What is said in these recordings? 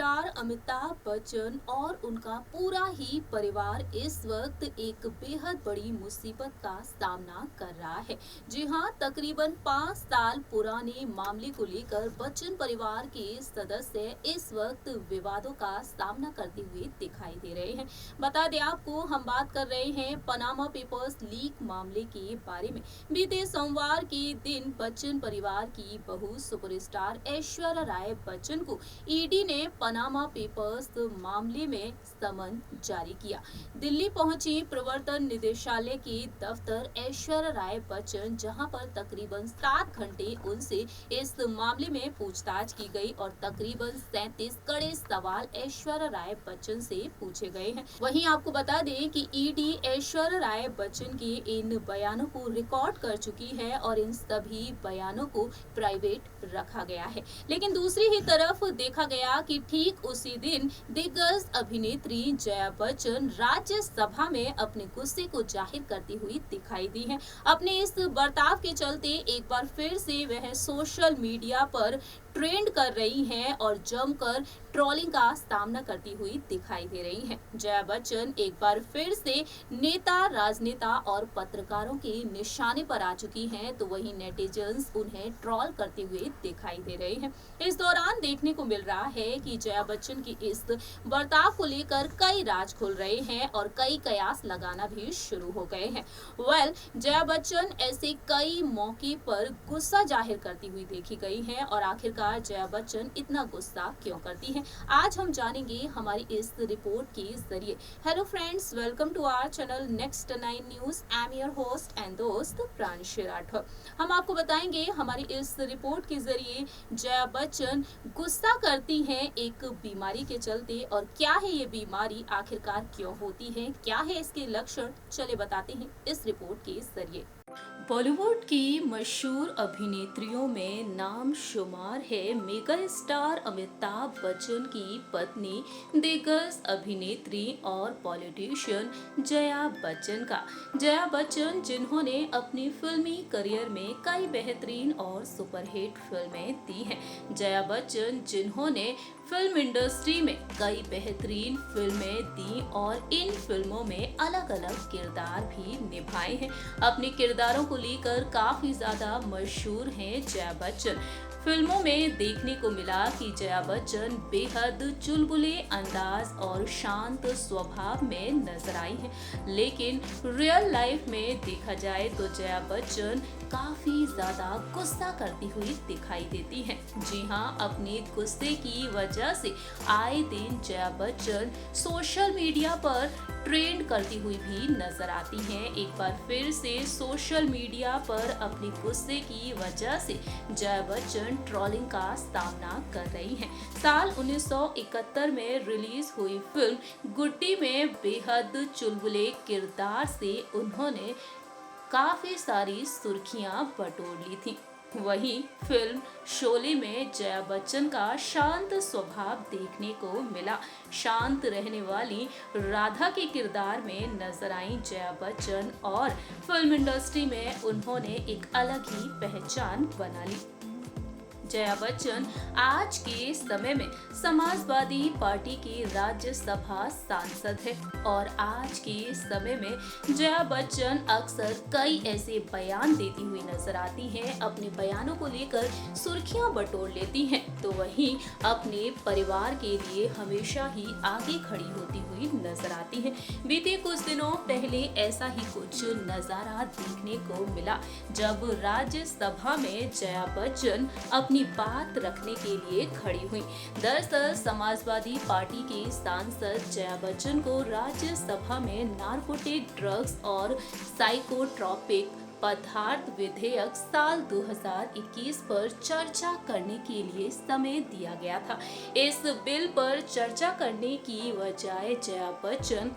Superstar Amitabh Bachchan और उनका पूरा ही परिवार इस वक्त एक बेहद बड़ी मुसीबत का सामना कर रहा है। जी हां, तकरीबन 5 साल पुराने मामले को लेकर बच्चन परिवार के सदस्य इस वक्त विवादों का सामना करते हुए दिखाई दे रहे हैं। बता दें आपको, हम बात कर रहे हैं पनामा पेपर्स लीक मामले के बारे में। बीते सोमवार के दिन बच्चन परिवार की बहू सुपरस्टार ऐश्वर्या राय बच्चन को ईडी ने पनामा पेपर्स मामले में समन जारी किया। दिल्ली पहुंची प्रवर्तन निदेशालय के दफ्तर ऐश्वर्या राय बच्चन, जहां पर तकरीबन 7 घंटे उनसे इस मामले में पूछताछ की गई और तकरीबन 37 कड़े सवाल ऐश्वर्या राय बच्चन से पूछे गए हैं। वहीं आपको बता दें कि ईडी ऐश्वर्या राय बच्चन के इन बयानों को रिकॉर्ड कर चुकी है और इन सभी बयानों को प्राइवेट रखा गया है। लेकिन दूसरी ही तरफ देखा गया कि ठीक उसी दिन दिग्गज अभिनेत्री जया बच्चन राज्यसभा में अपने गुस्से को जाहिर करती हुई दिखाई दी है। अपने इस बर्ताव के चलते एक बार फिर से वह सोशल मीडिया पर ट्रेंड कर रही हैं और जमकर ट्रोलिंग का सामना करती हुई दिखाई दे रही हैं। जया बच्चन एक बार फिर से नेता, राजनेता और पत्रकारों के निशाने पर आ चुकी हैं, तो वहीं नेटिजन्स उन्हें ट्रोल करते हुए दिखाई दे रहे हैं। इस दौरान देखने को मिल रहा है कि जया बच्चन की इस बर्ताव को लेकर कई राज खुल रहे हैं और कई कयास लगाना भी शुरू हो गए हैं। जया बच्चन ऐसे कई मौके पर गुस्सा जाहिर करती हुई देखी गई हैं और आखिरकार जया बच्चन इतना गुस्सा क्यों करती हैं, आज हम जानेंगे हमारी इस रिपोर्ट के जरिए। Hello friends, welcome to our channel next 9 news. I am your host and दोस्त प्रांशु राठौर। हम आपको बताएंगे हमारी इस रिपोर्ट के जरिए जया बच्चन गुस्सा करती हैं एक बीमारी के चलते, और क्या है ये बीमारी, आखिरकार क्यों होती है, क्या है इसके लक्षण, चले बताते हैं इस रिपोर्ट के जरिए। बॉलीवुड की मशहूर अभिनेत्रियों में नाम शुमार है मेगा स्टार अमिताभ बच्चन की पत्नी, दिग्गज अभिनेत्री और पॉलिटिशियन जया बच्चन का। जया बच्चन, जिन्होंने अपनी फिल्मी करियर में कई बेहतरीन और सुपरहिट फिल्में दी हैं। जया बच्चन, जिन्होंने फिल्म इंडस्ट्री में कई बेहतरीन फिल्में दी और इन फिल्मों में अलग अलग किरदार भी निभाए हैं। अपने किरदारों को लेकर काफी ज्यादा मशहूर हैं जया बच्चन। फिल्मों में देखने को मिला कि जया बच्चन बेहद चुलबुले अंदाज और शांत स्वभाव में नजर आई हैं, लेकिन रियल लाइफ में देखा जाए तो जया बच्चन काफी ज्यादा गुस्सा करती हुई दिखाई देती हैं। जी हाँ, अपने गुस्से की वजह से आए दिन जया बच्चन सोशल मीडिया पर ट्रेंड करती हुई भी नजर आती हैं। एक बार फिर से सोशल मीडिया पर अपने गुस्से की वजह से जया बच्चन ट्रोलिंग का सामना कर रही हैं। साल 1971 में रिलीज हुई फिल्म गुड्डी में बेहद चुलबुले किरदार से उन्होंने काफी सारी सुर्खियां बटोर ली थी। वहीं फिल्म शोले में जया बच्चन का शांत स्वभाव देखने को मिला। शांत रहने वाली राधा के किरदार में नजर आई जया बच्चन और फिल्म इंडस्ट्री में उन्होंने एक अलग ही पहचान बना ली। जया बच्चन आज के समय में समाजवादी पार्टी की राज्यसभा सांसद है और आज के समय में जया बच्चन अक्सर कई ऐसे बयान देती हुई नजर आती हैं। अपने बयानों को लेकर सुर्खियां बटोर लेती हैं, तो वहीं अपने परिवार के लिए हमेशा ही आगे खड़ी होती हुई नजर आती हैं। बीते कुछ दिनों पहले ऐसा ही कुछ नजारा देखने को मिला, जब राज्यसभा में जया बच्चन अपनी बात रखने के लिए खड़ी हुई। दरअसल समाजवादी पार्टी के सांसद जया बच्चन को राज्यसभा में नारकोटिक ड्रग्स और साइकोट्रोपिक पदार्थ विधेयक साल 2021 पर चर्चा करने के लिए समय दिया गया था। इस बिल पर चर्चा करने की बजाय जया बच्चन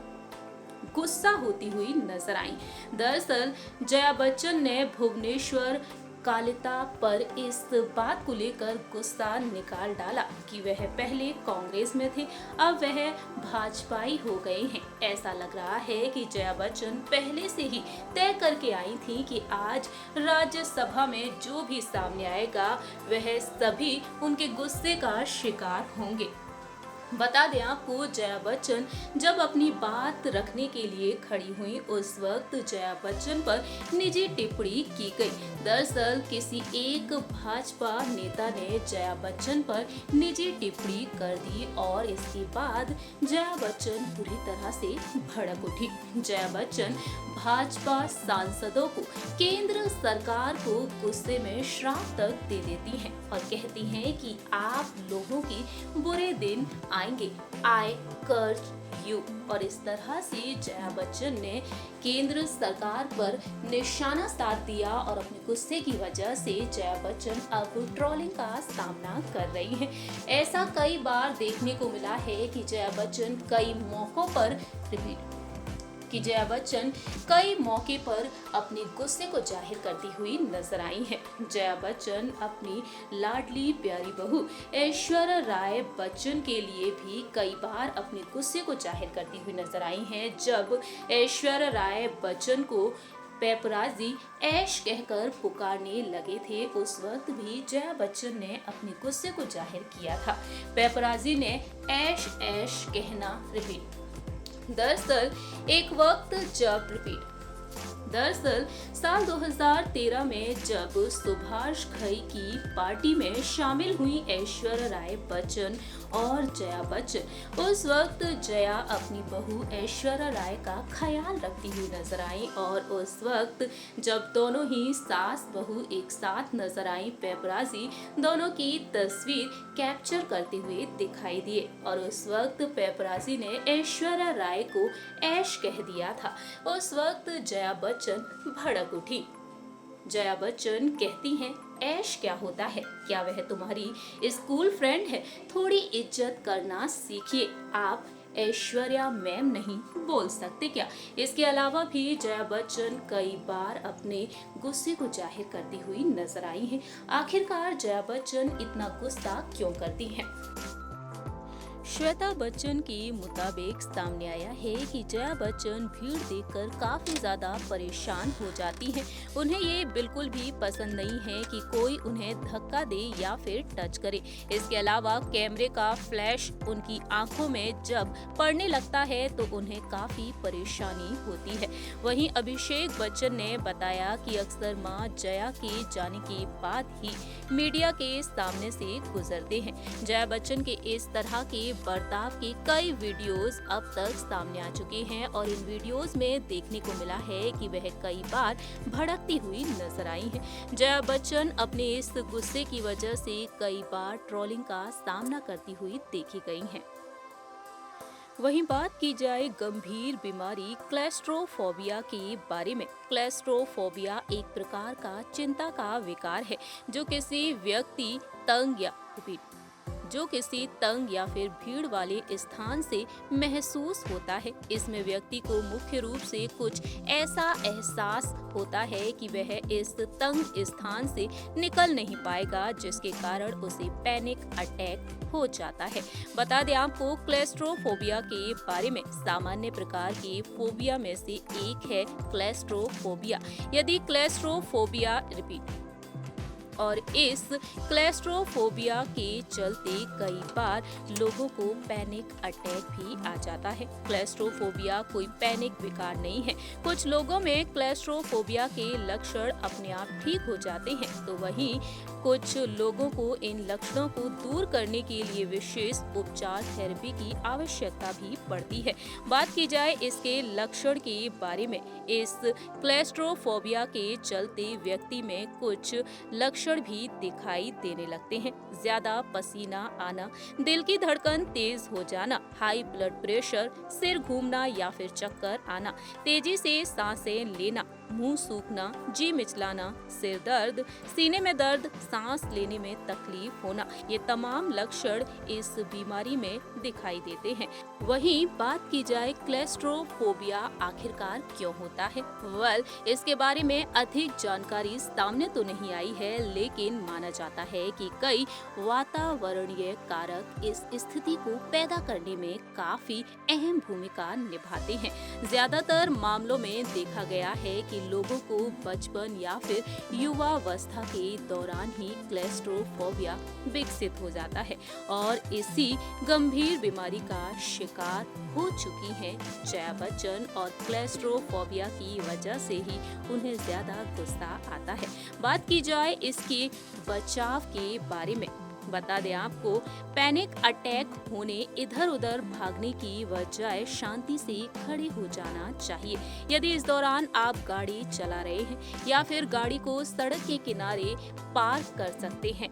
गुस्सा होती हुई नजर आई। दरअसल जया बच्चन ने भुवनेश्वर कालिता पर इस बात को लेकर गुस्सा निकाल डाला कि वह पहले कांग्रेस में थे, अब वह भाजपाई हो गए हैं। ऐसा लग रहा है कि जया बच्चन पहले से ही तय करके आई थी कि आज राज्यसभा में जो भी सामने आएगा वह सभी उनके गुस्से का शिकार होंगे। बता दें आपको, जया बच्चन जब अपनी बात रखने के लिए खड़ी हुई, उस वक्त जया बच्चन पर निजी टिप्पणी की गई। दरअसल किसी एक भाजपा नेता ने जया बच्चन पर निजी टिप्पणी कर दी और इसके बाद जया बच्चन पूरी तरह से भड़क उठी। जया बच्चन भाजपा सांसदों को, केंद्र सरकार को गुस्से में श्राप तक दे देती हैं और कहती हैं कि आप लोगों की बुरे दिन आएंगे, आई कर्ज यू। और इस तरह से जया बच्चन ने केंद्र सरकार पर निशाना साध दिया और अपने गुस्से की वजह से जया बच्चन अब ट्रोलिंग का सामना कर रही हैं। ऐसा कई बार देखने को मिला है कि जया बच्चन कई मौके पर अपने गुस्से को जाहिर करती हुई नजर आई हैं। जया बच्चन अपनी लाडली प्यारी बहू ऐश्वर्या राय बच्चन के लिए भी कई बार अपने गुस्से को जाहिर करती हुई नजर आई हैं। जब ऐश्वर्या राय बच्चन को पेपराजी ऐश कहकर पुकारने लगे थे, उस वक्त भी जया बच्चन ने अपने गुस्से को जाहिर किया था। पेपराजी ने ऐश ऐश कहना रिपीट। दरअसल साल 2013 में जब सुभाष घई की पार्टी में शामिल हुई ऐश्वर्या राय बच्चन और जया बच्चन, उस वक्त जया अपनी बहू ऐश्वर्या राय का ख्याल रखती हुई नजर आई और उस वक्त जब दोनों ही सास बहू एक साथ नजर आई, पेपराजी दोनों की तस्वीर कैप्चर करते हुए दिखाई दिए और उस वक्त पेपराजी ने ऐश्वर्या राय को ऐश कह दिया था। उस वक्त जया बच्चन भड़क उठी। जया बच्चन कहती हैं, ऐश क्या होता है? क्या वह तुम्हारी स्कूल फ्रेंड है? थोड़ी इज्जत करना सीखिए। आप ऐश्वर्या मैम नहीं बोल सकते क्या? इसके अलावा भी जया बच्चन कई बार अपने गुस्से को जाहिर करती हुई नजर आई हैं। आखिरकार जया बच्चन इतना गुस्सा क्यों करती हैं? श्वेता बच्चन के मुताबिक सामने आया है कि जया बच्चन भीड़ देखकर काफी ज्यादा परेशान हो जाती हैं। उन्हें ये बिल्कुल भी पसंद नहीं है कि कोई उन्हें धक्का दे या फिर टच करे। इसके अलावा कैमरे का फ्लैश उनकी आंखों में जब पड़ने लगता है तो उन्हें काफी परेशानी होती है। वहीं अभिषेक बच्चन ने बताया कि अक्सर मां जया के जाने के बाद ही मीडिया के सामने से गुजरते हैं। जया बच्चन के इस तरह के बर्ताव के कई वीडियोस अब तक सामने आ चुके हैं और इन वीडियोस में देखने को मिला है कि वह कई बार भड़कती हुई नजर आई हैं। जया बच्चन अपने इस गुस्से की वजह से कई बार ट्रोलिंग का सामना करती हुई देखी गई हैं। वहीं बात की जाए गंभीर बीमारी क्लैस्ट्रोफोबिया के बारे में। क्लैस्ट्रोफोबिया एक प्रकार का चिंता का विकार है जो किसी तंग या फिर भीड़ वाले स्थान से महसूस होता है। इसमें व्यक्ति को मुख्य रूप से कुछ ऐसा एहसास होता है कि वह इस तंग स्थान से निकल नहीं पाएगा, जिसके कारण उसे पैनिक अटैक हो जाता है। बता दें आपको, क्लैस्ट्रोफोबिया के बारे में सामान्य प्रकार के फोबिया में से एक है क्लैस्ट्रोफोबिया। यदि क्लैस्ट्रोफोबिया और इस क्लैस्ट्रोफोबिया के चलते कई बार लोगों को पैनिक अटैक भी आ जाता है। क्लैस्ट्रोफोबिया कोई पैनिक विकार नहीं है। कुछ लोगों में क्लैस्ट्रोफोबिया के लक्षण अपने आप ठीक हो जाते हैं, तो वहीं कुछ लोगों को इन लक्षणों को दूर करने के लिए विशेष उपचार थेरेपी की आवश्यकता भी पड़ती है। बात की जाए इसके लक्षण के बारे में, इस क्लैस्ट्रोफोबिया के चलते व्यक्ति में कुछ लक्षण भी दिखाई देने लगते हैं। ज्यादा पसीना आना, दिल की धड़कन तेज हो जाना, हाई ब्लड प्रेशर, सिर घूमना या फिर चक्कर आना, तेजी से सांसें लेना, मुंह सूखना, जी मिचलाना, सिर दर्द, सीने में दर्द, सांस लेने में तकलीफ होना, ये तमाम लक्षण इस बीमारी में दिखाई देते हैं। वहीं बात की जाए क्लैस्ट्रोफोबिया आखिरकार क्यों होता है? इसके बारे में अधिक जानकारी सामने तो नहीं आई है, लेकिन माना जाता है कि कई वातावरणीय कारक इस स्थिति को पैदा करने में काफी अहम भूमिका निभाते हैं। ज्यादातर मामलों में देखा गया है कि कि लोगों को बचपन या फिर युवावस्था के दौरान ही क्लेस्ट्रोफोबिया विकसित हो जाता है और इसी गंभीर बीमारी का शिकार हो चुकी हैं जया बच्चन और क्लेस्ट्रोफोबिया की वजह से ही उन्हें ज्यादा गुस्सा आता है। बात की जाए इसके बचाव के बारे में, बता दें आपको, पैनिक अटैक होने इधर उधर भागने की बजाय शांति से खड़े हो जाना चाहिए। यदि इस दौरान आप गाड़ी चला रहे हैं या फिर गाड़ी को सड़क के किनारे पार्क कर सकते हैं,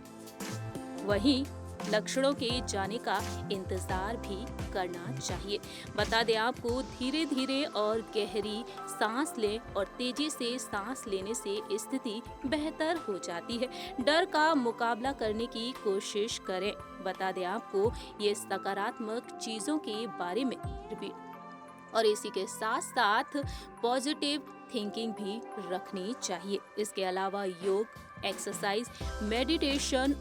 वहीं लक्षणों के जाने का इंतजार भी करना चाहिए। बता दें आपको, धीरे धीरे और गहरी सांस लें और तेजी से सांस लेने से स्थिति बेहतर हो जाती है। डर का मुकाबला करने की कोशिश करें। बता दें आपको, ये सकारात्मक चीजों के बारे में और इसी के साथ साथ पॉजिटिव थिंकिंग भी रखनी चाहिए। इसके अलावा योग, एक्सरसाइज, मेडिटेशन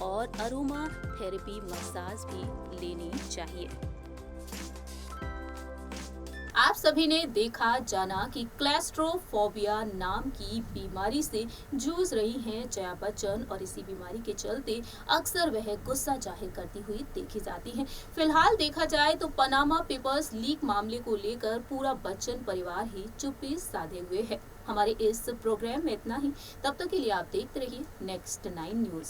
और अरोमा थेरेपी मसाज भी लेनी चाहिए। आप सभी ने देखा जाना कि क्लेस्ट्रोफोबिया नाम की बीमारी से जूझ रही हैं जया बच्चन और इसी बीमारी के चलते अक्सर वह गुस्सा जाहिर करती हुई देखी जाती हैं। फिलहाल देखा जाए तो पनामा पेपर्स लीक मामले को लेकर पूरा बच्चन परिवार ही चुप्पी साधे हुए है। हमारे इस प्रोग्राम में इतना ही। तब तक के लिए आप देखते रहिए नेक्स्ट 9 न्यूज।